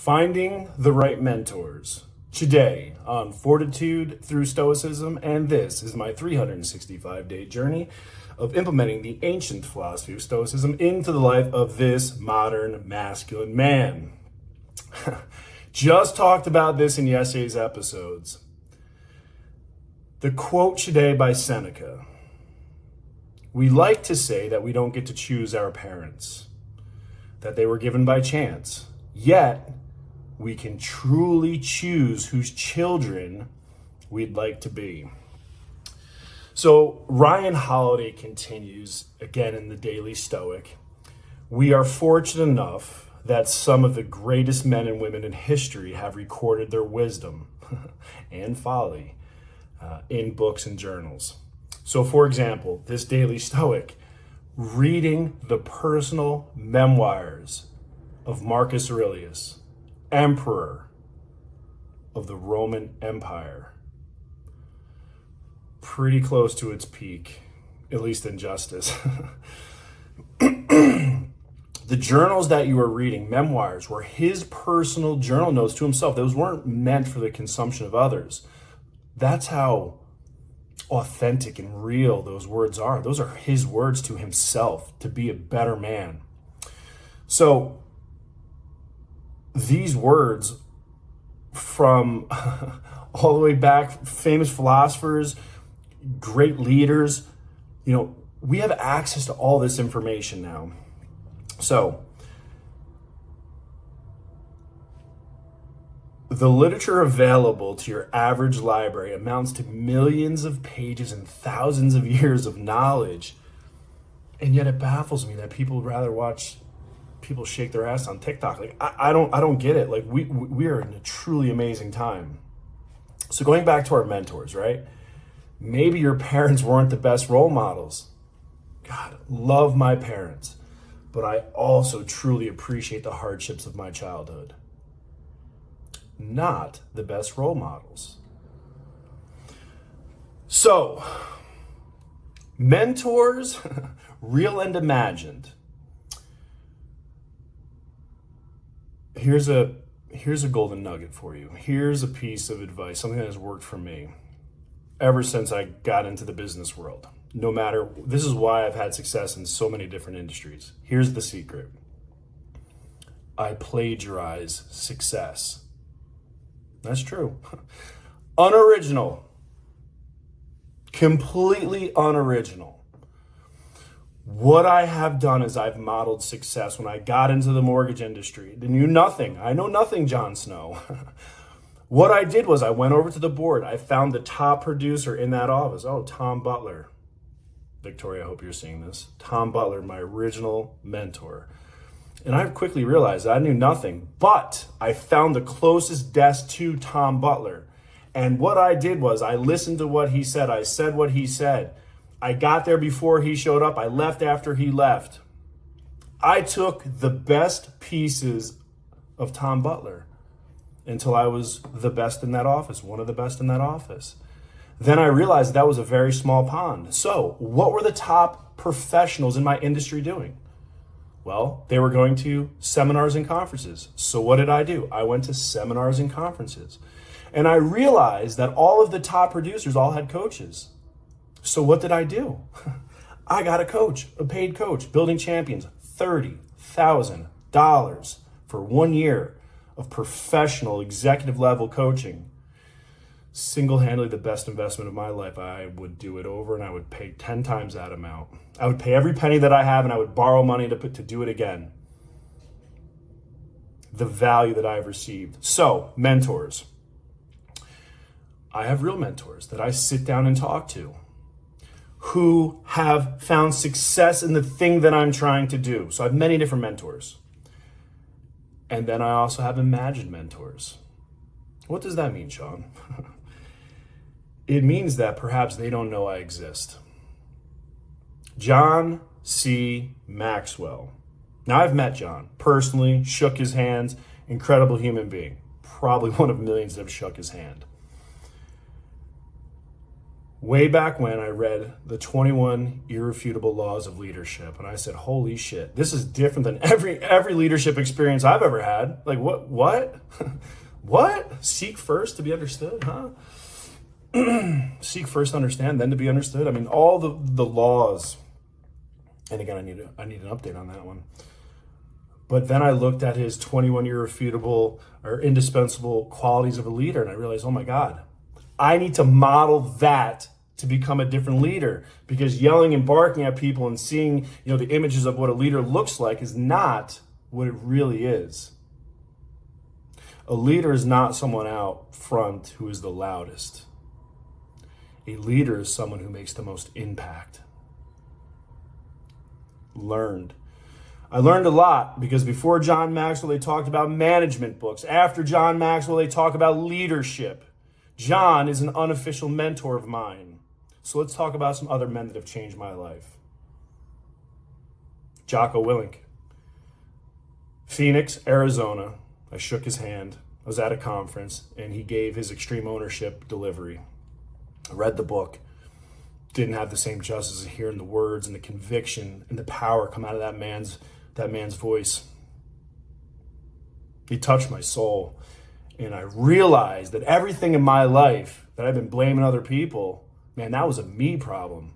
Finding the right mentors. Today on Fortitude Through Stoicism, and this is my 365-day journey of implementing the ancient philosophy of Stoicism into the life of this modern masculine man. Just talked about this in yesterday's episodes. The quote today by Seneca. We like to say that we don't get to choose our parents, that they were given by chance, yet we can truly choose whose children we'd like to be. So Ryan Holiday continues again in the Daily Stoic. We are fortunate enough that some of the greatest men and women in history have recorded their wisdom and folly in books and journals. So for example, this Daily Stoic, reading the personal memoirs of Marcus Aurelius, Emperor of the Roman Empire. Pretty close to its peak, at least in justice. The journals that you are reading, memoirs, were his personal journal notes to himself. Those weren't meant for the consumption of others. That's how authentic and real those words are. Those are his words to himself to be a better man. So these words from all the way back, famous philosophers, great leaders, we have access to all this information now. So the literature available to your average library amounts to millions of pages and thousands of years of knowledge. And yet it baffles me that people would rather watch people shake their ass on TikTok. Like, I don't get it. Like, we are in a truly amazing time. So going back to our mentors, right? Maybe your parents weren't the best role models. God, love my parents, but I also truly appreciate the hardships of my childhood. Not the best role models. So, mentors, real and imagined. Here's a golden nugget for you. Here's a piece of advice, something that has worked for me ever since I got into the business world. This is why I've had success in so many different industries. Here's the secret. I plagiarize success. That's true. Unoriginal. Completely unoriginal. What I have done is I've modeled success. When I got into the mortgage industry, I knew nothing. I know nothing, Jon Snow. What I did was I went over to the board. I found the top producer in that office. Oh, Tom Butler. Victoria, I hope you're seeing this. Tom Butler, my original mentor. And I quickly realized I knew nothing, but I found the closest desk to Tom Butler. And what I did was I listened to what he said. I said what he said. I got there before he showed up. I left after he left. I took the best pieces of Tom Butler until I was the best in that office, one of the best in that office. Then I realized that was a very small pond. So what were the top professionals in my industry doing? Well, they were going to seminars and conferences. So what did I do? I went to seminars and conferences. And I realized that all of the top producers all had coaches. So what did I do? I got a coach, a paid coach, Building Champions, $30,000 for 1 year of professional executive level coaching. Single-handedly the best investment of my life. I would do it over and I would pay 10 times that amount. I would pay every penny that I have and I would borrow money to do it again. The value that I've received. So, mentors. I have real mentors that I sit down and talk to, who have found success in the thing that I'm trying to do. So I have many different mentors. And then I also have imagined mentors. What does that mean, Shawn? It means that perhaps they don't know I exist. John C. Maxwell. Now I've met John personally, shook his hands, incredible human being. Probably one of millions that have shook his hand. Way back when I read the 21 Irrefutable Laws of Leadership, and I said, holy shit, this is different than every leadership experience I've ever had. Like, what? What? Seek first to be understood, huh? Seek first to understand, then to be understood. I mean, all the laws, and again, I need an update on that one. But then I looked at his 21 irrefutable or indispensable qualities of a leader, and I realized, oh my God, I need to model that to become a different leader, because yelling and barking at people and seeing, the images of what a leader looks like is not what it really is. A leader is not someone out front who is the loudest. A leader is someone who makes the most impact. I learned a lot, because before John Maxwell, they talked about management books. After John Maxwell, they talk about leadership. John is an unofficial mentor of mine. So let's talk about some other men that have changed my life. Jocko Willink. Phoenix, Arizona. I shook his hand. I was at a conference, and he gave his extreme ownership delivery. I read the book. Didn't have the same justice as hearing the words and the conviction and the power come out of that man's voice. He touched my soul. And I realized that everything in my life that I've been blaming other people, man, that was a me problem.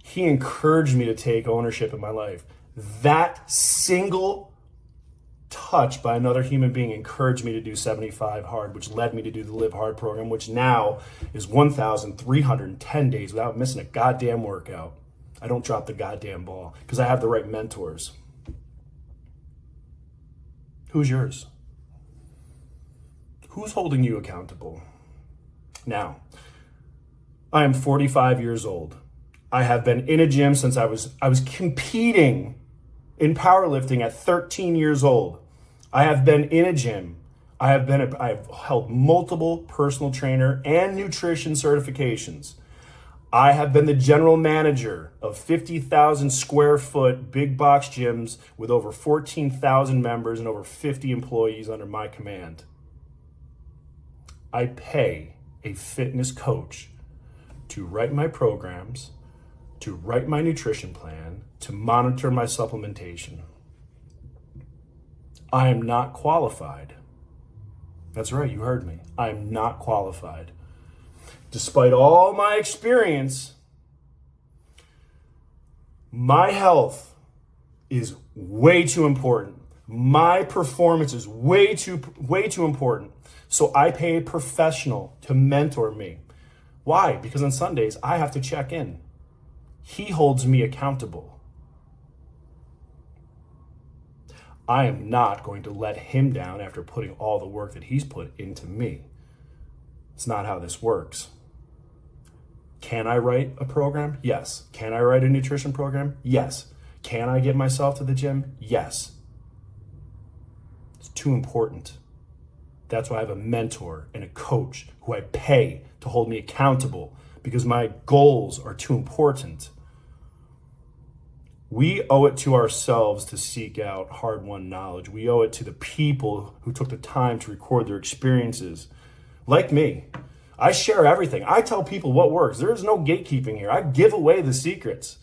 He encouraged me to take ownership in my life. That single touch by another human being encouraged me to do 75 hard, which led me to do the Live Hard program, which now is 1,310 days without missing a goddamn workout. I don't drop the goddamn ball because I have the right mentors. Who's yours? Who's holding you accountable? Now, I am 45 years old. I have been in a gym since I was competing in powerlifting at 13 years old. I have been in a gym. I've held multiple personal trainer and nutrition certifications. I have been the general manager of 50,000 square foot big box gyms with over 14,000 members and over 50 employees under my command. I pay a fitness coach to write my programs, to write my nutrition plan, to monitor my supplementation. I am not qualified. That's right, you heard me. I am not qualified. Despite all my experience, my health is way too important. My performance is way too important. So I pay a professional to mentor me. Why? Because on Sundays, I have to check in. He holds me accountable. I am not going to let him down after putting all the work that he's put into me. It's not how this works. Can I write a program? Yes. Can I write a nutrition program? Yes. Can I get myself to the gym? Yes. It's too important. That's why I have a mentor and a coach who I pay to hold me accountable, because my goals are too important. We owe it to ourselves to seek out hard-won knowledge. We owe it to the people who took the time to record their experiences. Like me, I share everything. I tell people what works. There is no gatekeeping here. I give away the secrets.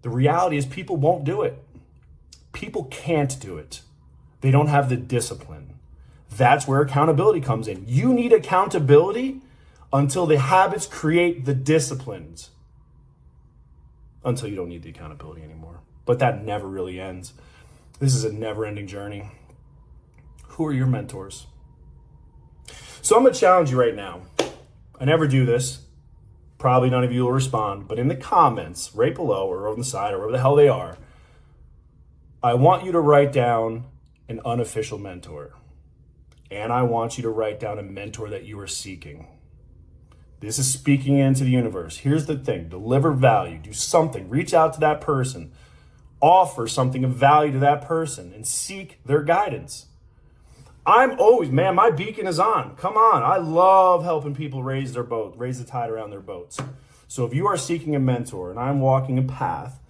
The reality is people won't do it. People can't do it. They don't have the discipline. That's where accountability comes in. You need accountability until the habits create the disciplines. Until you don't need the accountability anymore. But that never really ends. This is a never-ending journey. Who are your mentors? So I'm going to challenge you right now. I never do this. Probably none of you will respond. But in the comments, right below or on the side or wherever the hell they are, I want you to write down an unofficial mentor. And I want you to write down a mentor that you are seeking. This is speaking into the universe. Here's the thing. Deliver value. Do something. Reach out to that person. Offer something of value to that person and seek their guidance. I'm always, man, my beacon is on. Come on. I love helping people raise the tide around their boats. So if you are seeking a mentor and I'm walking a path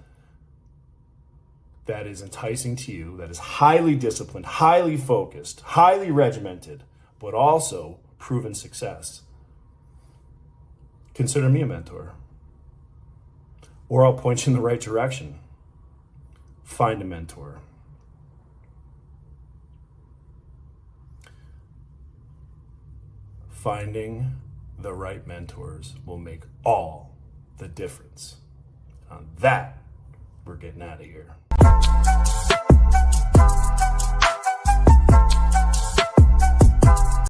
that is enticing to you, that is highly disciplined, highly focused, highly regimented, but also proven success, consider me a mentor. Or I'll point you in the right direction. Find a mentor. Finding the right mentors will make all the difference. On that, we're getting out of here.